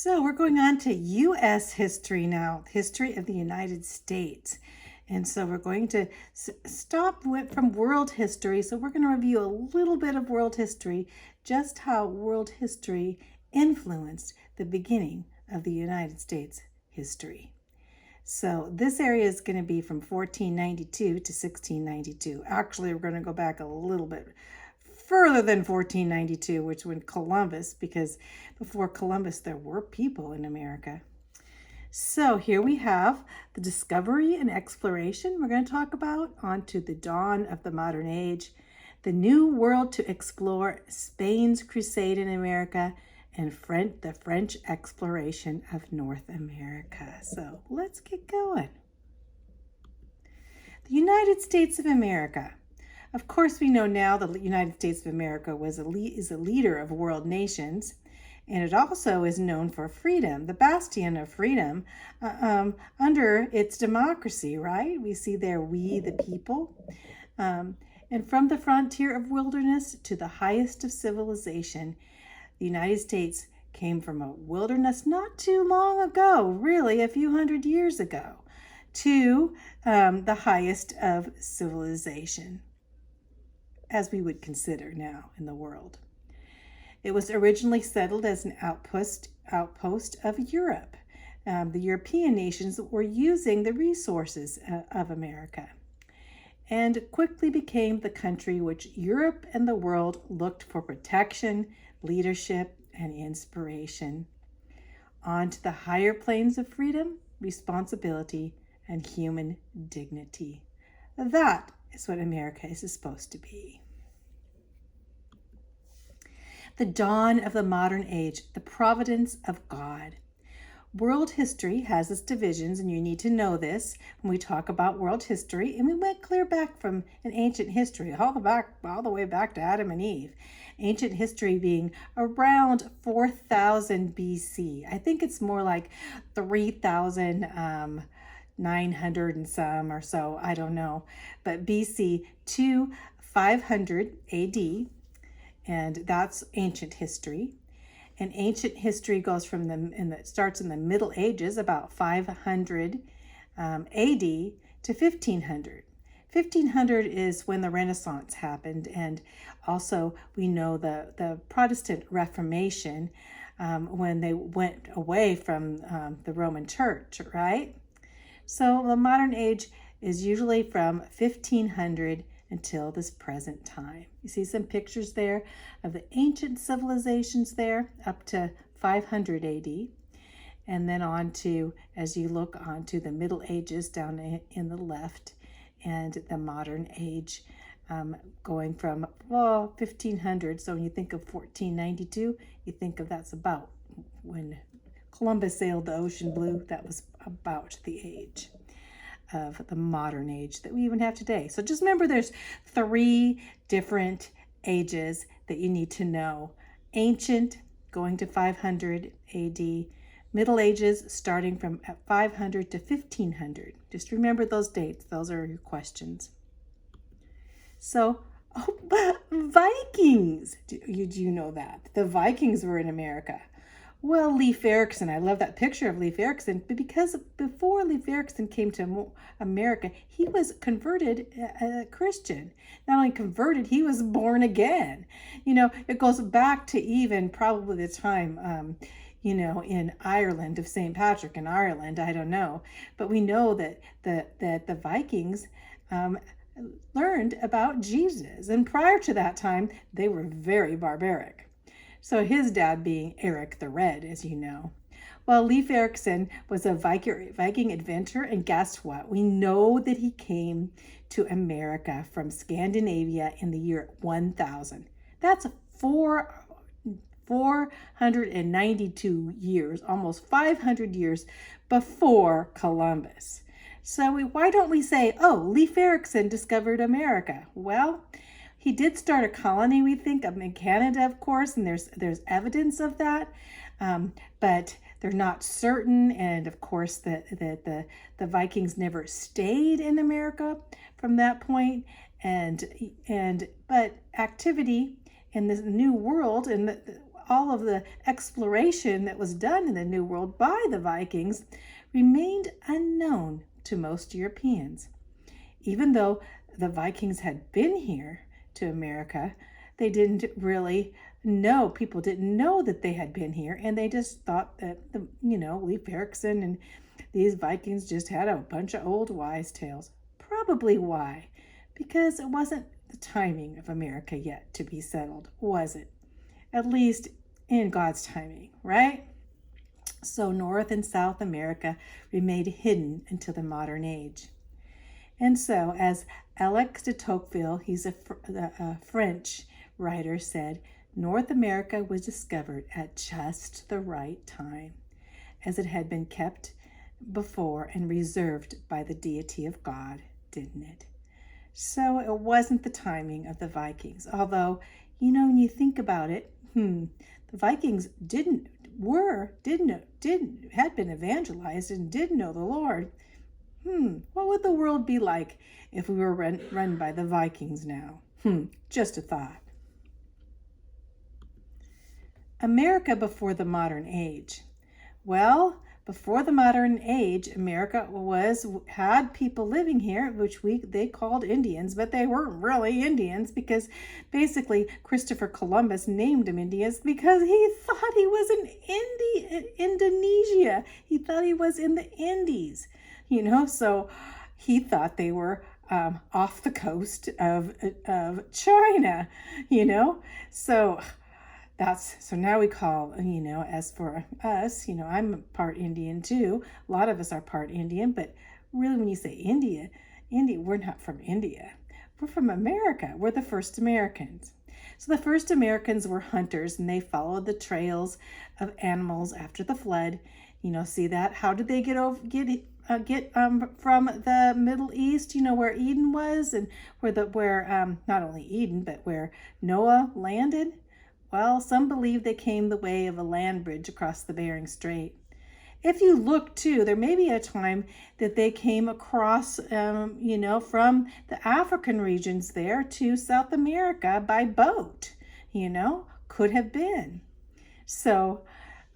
So we're going on to U.S. history now, history of the United States. And so we're going to from world history. So we're going to review a little bit of world history, just how world history influenced the beginning of the United States history. So this area is going to be from 1492 to 1692. Actually, we're going to go back a little bit further than 1492, which when Columbus, because before Columbus there were people in America. So here we have the discovery and exploration we're going to talk about, onto the dawn of the modern age, the new world to explore, Spain's crusade in America, and the French exploration of North America. So let's get going. The United States of America. Of course, we know now the United States of America is a leader of world nations, and it also is known for freedom, the bastion of freedom under its democracy, right? We see there, we the people. And from the frontier of wilderness to the highest of civilization, the United States came from a wilderness not too long ago, really a few hundred years ago, to the highest of civilization, as we would consider now in the world. It was originally settled as an outpost of Europe. The European nations were using the resources of America, and quickly became the country which Europe and the world looked for protection, leadership, and inspiration. On to the higher planes of freedom, responsibility, and human dignity. That is what America is supposed to be. The dawn of the modern age, the providence of God. World history has its divisions, and you need to know this when we talk about world history. And we went clear back from an ancient history, all the way back to Adam and Eve. Ancient history being around 4000 BC. I think it's more like 3,900 and some or so. I don't know. But BC to 500 AD, and that's ancient history. And ancient history goes from it starts in the Middle Ages, about 500 AD to 1500. 1500 is when the Renaissance happened, and also we know the Protestant Reformation, when they went away from the Roman Church, right? So the modern age is usually from 1500 until this present time. You see some pictures there of the ancient civilizations there up to 500 AD, and then on to, as you look onto the Middle Ages down in the left, and the modern age going from 1500. So when you think of 1492, you think of that's about when Columbus sailed the ocean blue. That was about the age of the modern age that we even have today. So just remember, there's 3 different ages that you need to know. Ancient, going to 500 AD. Middle Ages, starting from 500 to 1500. Just remember those dates. Those are your questions. So, Vikings. Do you know that? The Vikings were in America. Well, Leif Erikson, I love that picture of Leif Erikson, but because before Leif Erikson came to America, he was converted a Christian. Not only converted, he was born again. It goes back to even probably the time, in Ireland, of St. Patrick in Ireland, I don't know. But we know that the Vikings learned about Jesus. And prior to that time, they were very barbaric. So his dad being Eric the Red, as you know. Well, Leif Erikson was a Viking adventurer, and guess what? We know that he came to America from Scandinavia in the year 1000. That's 492 years, almost 500 years before Columbus. So why don't we say, Leif Erikson discovered America? Well, he did start a colony, we think, in Canada, of course, and there's evidence of that, but they're not certain. And of course, that the Vikings never stayed in America from that point. But activity in this new world, and all of the exploration that was done in the New World by the Vikings remained unknown to most Europeans. Even though the Vikings had been here to America, they didn't really know, people didn't know that they had been here, and they just thought that, Leif Erikson and these Vikings just had a bunch of old wise tales. Probably why? Because it wasn't the timing of America yet to be settled, was it? At least in God's timing, right? So North and South America remained hidden until the modern age. And so, as Alex de Tocqueville, he's a French writer, said, North America was discovered at just the right time, as it had been kept before and reserved by the deity of God, didn't it? So it wasn't the timing of the Vikings, although, when you think about it, the Vikings had been evangelized and did know the Lord. What would the world be like if we were run by the Vikings now? Just a thought. America before the modern age. Well, before the modern age, America had people living here, which they called Indians, but they weren't really Indians, because basically Christopher Columbus named them Indians because he thought he was in Indonesia. He thought he was in the Indies, so he thought they were off the coast of China, So now we call, as for us, I'm part Indian too. A lot of us are part Indian, but really when you say India, we're not from India. We're from America. We're the first Americans. So the first Americans were hunters, and they followed the trails of animals after the flood. See that? How did they get from the Middle East, where Eden was, and where not only Eden, but where Noah landed? Well, some believe they came the way of a land bridge across the Bering Strait. If you look too, there may be a time that they came across, from the African regions there to South America by boat, could have been. So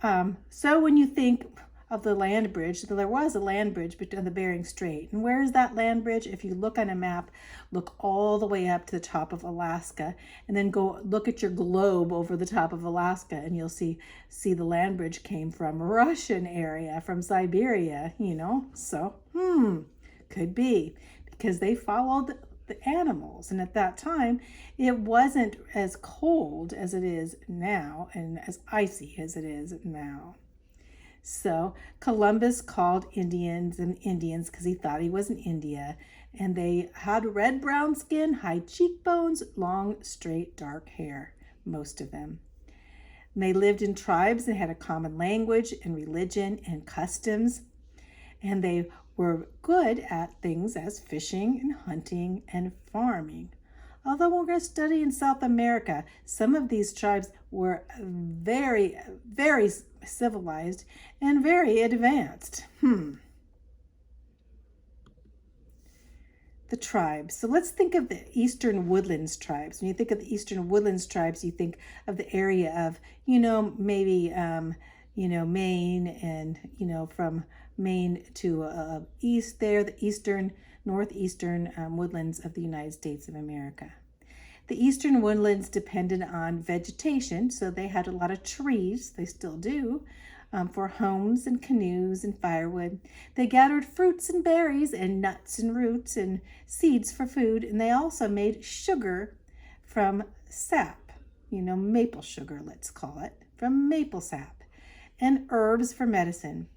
when you think of the land bridge, there was a land bridge between the Bering Strait. And where is that land bridge? If you look on a map, look all the way up to the top of Alaska, and then go look at your globe over the top of Alaska, and you'll see the land bridge came from Russian area, from Siberia, So, could be, because they followed the animals. And at that time, it wasn't as cold as it is now, and as icy as it is now. So Columbus called Indians because he thought he was in India, and they had red-brown skin, high cheekbones, long, straight, dark hair, most of them. And they lived in tribes and had a common language and religion and customs, and they were good at things as fishing and hunting and farming. Although we're going to study in South America, some of these tribes were very, very civilized and very advanced. The tribes. So let's think of the Eastern Woodlands tribes. When you think of the Eastern Woodlands tribes, you think of the area of, maybe, Maine, and, from Maine to east there, the northeastern woodlands of the United States of America. The eastern woodlands depended on vegetation, so they had a lot of trees, they still do, for homes and canoes and firewood. They gathered fruits and berries and nuts and roots and seeds for food, and they also made sugar from sap, maple sugar, let's call it, from maple sap, and herbs for medicine.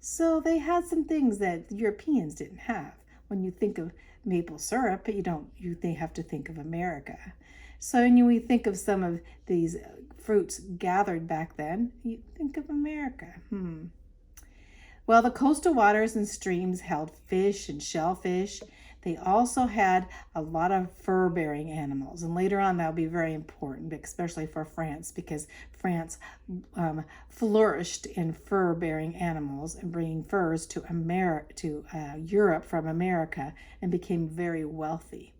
So they had some things that the Europeans didn't have. When you think of maple syrup, they have to think of America. So when we think of some of these fruits gathered back then, you think of America. Well, the coastal waters and streams held fish and shellfish. They also had a lot of fur-bearing animals, and later on that'll be very important, especially for France, because France flourished in fur-bearing animals and bringing furs to Europe from America, and became very wealthy.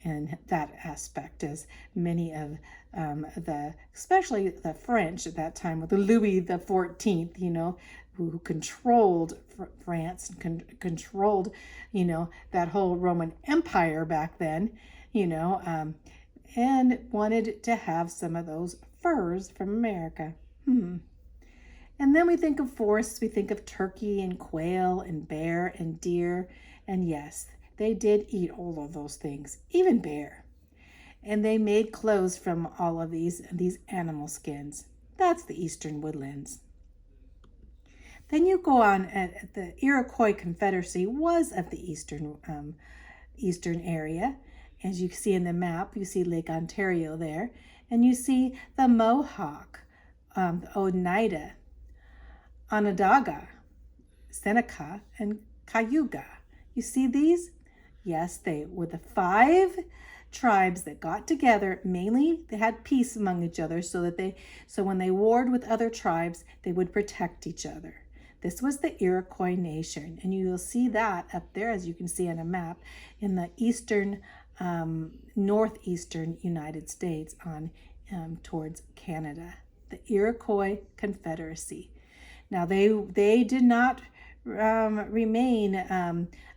in that aspect, as many of especially the French at that time with Louis the 14th, who controlled France and controlled, that whole Roman Empire back then, and wanted to have some of those furs from America. And then we think of forests, we think of turkey and quail and bear and deer. And yes, they did eat all of those things, even bear. And they made clothes from all of these animal skins. That's the Eastern Woodlands. Then you go on, the Iroquois Confederacy was of the eastern area. As you see in the map, you see Lake Ontario there. And you see the Mohawk, the Oneida, Onondaga, Seneca, and Cayuga. You see these? Yes, they were the 5 tribes that got together. Mainly, they had peace among each other so when they warred with other tribes, they would protect each other. This was the Iroquois Nation, and you will see that up there, as you can see on a map, in the northeastern United States towards Canada. The Iroquois Confederacy. Now, they did not remain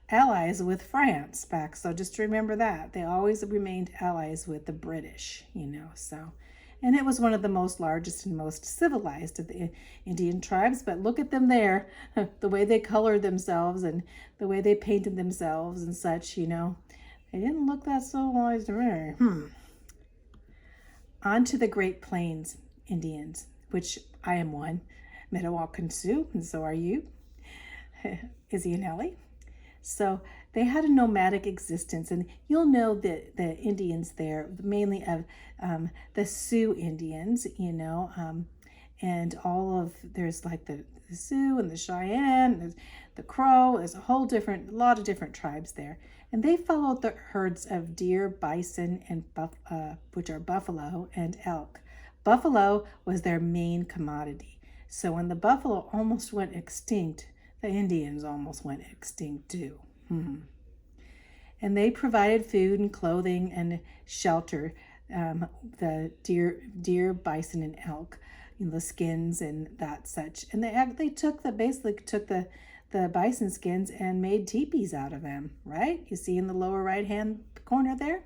allies with France back, so just remember that. They always remained allies with the British, And it was one of the most largest and most civilized of the Indian tribes, but look at them there, the way they colored themselves and the way they painted themselves and such, They didn't look that civilized to me. On to the Great Plains Indians, which I am one. Metawakan Sioux, and so are you, Izzy and Ellie. So they had a nomadic existence, and you'll know that the Indians there, mainly of the Sioux Indians, and there's like the Sioux and the Cheyenne, and the Crow. There's a lot of different tribes there, and they followed the herds of deer, bison, and which are buffalo and elk. Buffalo was their main commodity. So when the buffalo almost went extinct, the Indians almost went extinct too. And they provided food and clothing and shelter, the deer, bison, and elk, the skins and that such. And they basically took the bison skins and made teepees out of them, right? You see in the lower right-hand corner there?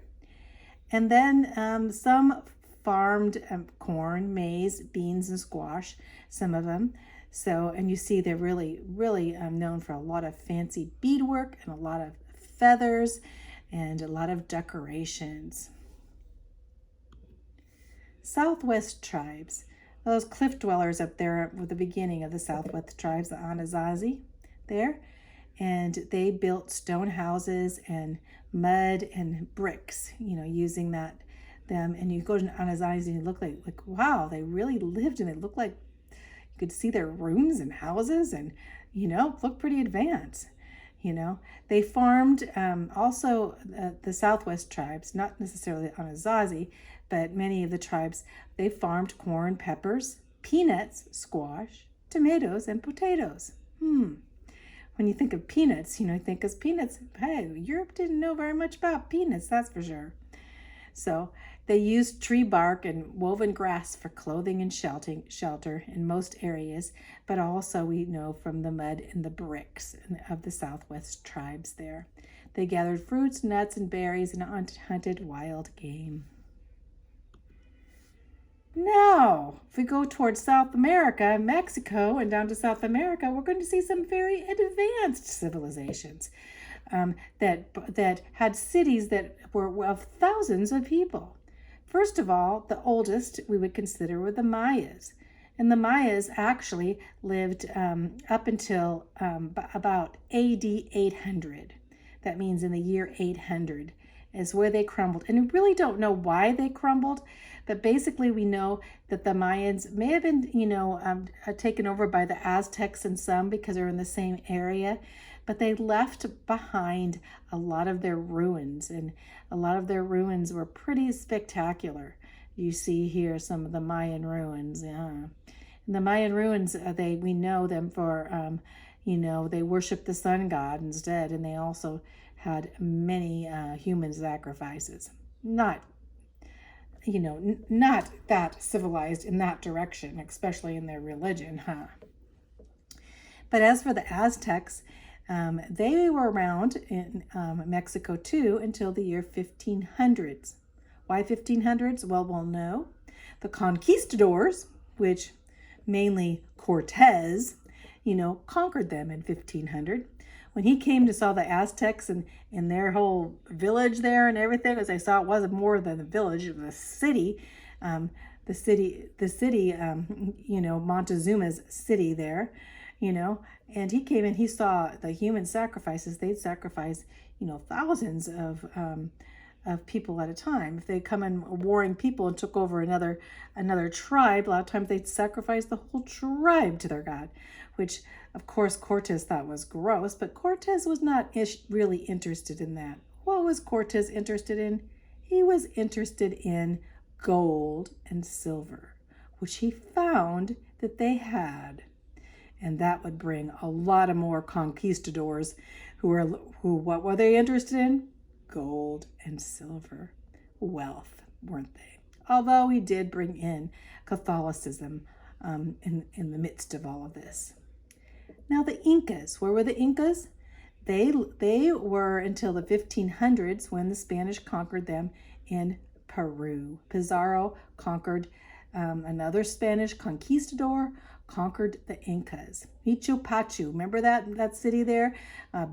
And then some farmed corn, maize, beans, and squash, some of them. So, and you see they're really, really known for a lot of fancy beadwork and a lot of feathers and a lot of decorations. Southwest tribes, those cliff dwellers up there were the beginning of the Southwest tribes, the Anasazi there. And they built stone houses and mud and bricks, using them. And you go to Anasazi and you look like wow, they really lived, and it looked like you could see their rooms and houses, and look pretty advanced. They farmed also the Southwest tribes, not necessarily Anasazi, but many of the tribes, they farmed corn, peppers, peanuts, squash, tomatoes, and potatoes. When you think of peanuts, you think of peanuts. Hey, Europe didn't know very much about peanuts, that's for sure. So they used tree bark and woven grass for clothing and shelter in most areas, but also we know from the mud and the bricks of the Southwest tribes there. They gathered fruits, nuts, and berries and hunted wild game. Now, if we go towards South America, Mexico, and down to South America, we're going to see some very advanced civilizations that had cities that were of thousands of people. First of all, the oldest we would consider were the Mayas. And the Mayas actually lived up until about AD 800. That means in the year 800 is where they crumbled. And we really don't know why they crumbled, but basically we know that the Mayans may have been, taken over by the Aztecs and some because they're in the same area, but they left behind a lot of their ruins, and a lot of their ruins were pretty spectacular. You see here some of the Mayan ruins. Yeah. And the Mayan ruins, we know them for, They worshiped the sun god instead, and they also had many human sacrifices. Not, not that civilized in that direction, especially in their religion, huh? But as for the Aztecs, they were around in Mexico too until the year 1500s. Why 1500s? Well, we'll know. The conquistadors, which mainly Cortez, conquered them in 1500. When he came to saw the Aztecs and their whole village there and everything, as I saw, it wasn't more than a village, it was a city. Montezuma's city there, and he came and he saw the human sacrifices. They'd sacrifice, thousands of people at a time. If they come in warring people and took over another tribe, a lot of times they'd sacrifice the whole tribe to their god, which of course Cortez thought was gross, but Cortez was not really interested in that. What was Cortez interested in? He was interested in gold and silver, which he found that they had. And that would bring a lot of more conquistadors who what were they interested in? Gold and silver, wealth, weren't they? Although he did bring in Catholicism in the midst of all of this. Now the Incas, where were the Incas? They were until the 1500s when the Spanish conquered them in Peru. Pizarro conquered another Spanish conquistador, conquered the Incas. Machu Picchu, remember that city there?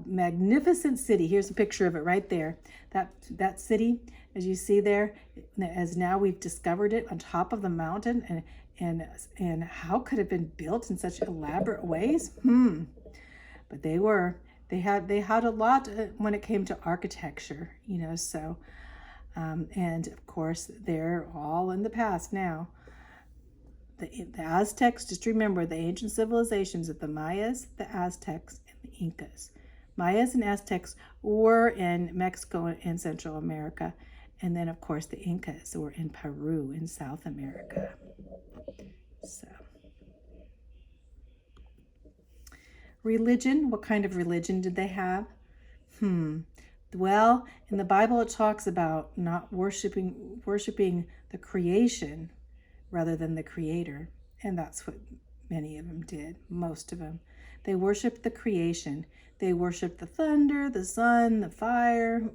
Magnificent city. Here's a picture of it right there. That city, as you see there, as now we've discovered it on top of the mountain, and how could it have been built in such elaborate ways? But they had a lot when it came to architecture, so and of course they're all in the past now. The Aztecs, just remember the ancient civilizations of the Mayas, the Aztecs, and the Incas. Mayas and Aztecs were in Mexico and Central America. And then, of course, the Incas were in Peru in South America. So, religion, what kind of religion did they have? Well, in the Bible it talks about not worshiping the creation rather than the creator. And that's what many of them did, most of them. They worshiped the creation. They worshiped the thunder, the sun, the fire,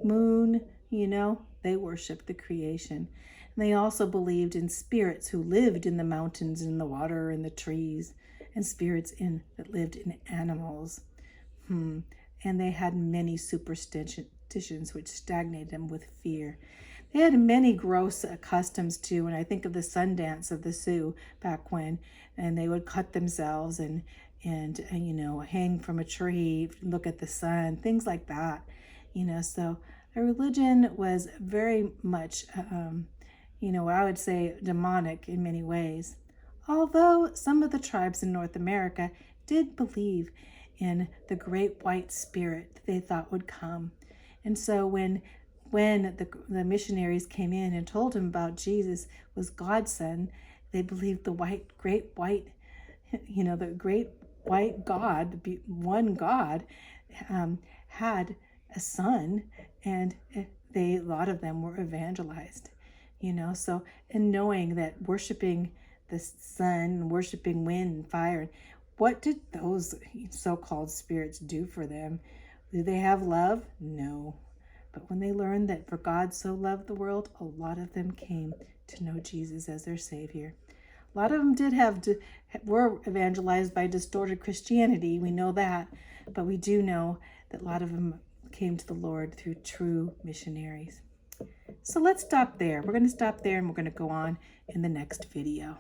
moon, they worshiped the creation. And they also believed in spirits who lived in the mountains, in the water, in the trees, and spirits that lived in animals. And they had many superstitions which stagnated them with fear. They had many gross customs too, and I think of the sun dance of the Sioux back when, and they would cut themselves and hang from a tree, look at the sun, things like that, So their religion was very much, I would say demonic in many ways. Although some of the tribes in North America did believe in the great white spirit that they thought would come, and so when the missionaries came in and told them about Jesus was God's son, they believed the great white God, the one God, had a son, and a lot of them were evangelized, So, and knowing that worshiping the sun, worshiping wind and fire, what did those so-called spirits do for them? Did they have love? No. But when they learned that for God so loved the world, a lot of them came to know Jesus as their Savior. A lot of them were evangelized by distorted Christianity. We know that. But we do know that a lot of them came to the Lord through true missionaries. So let's stop there. We're going to stop there and we're going to go on in the next video.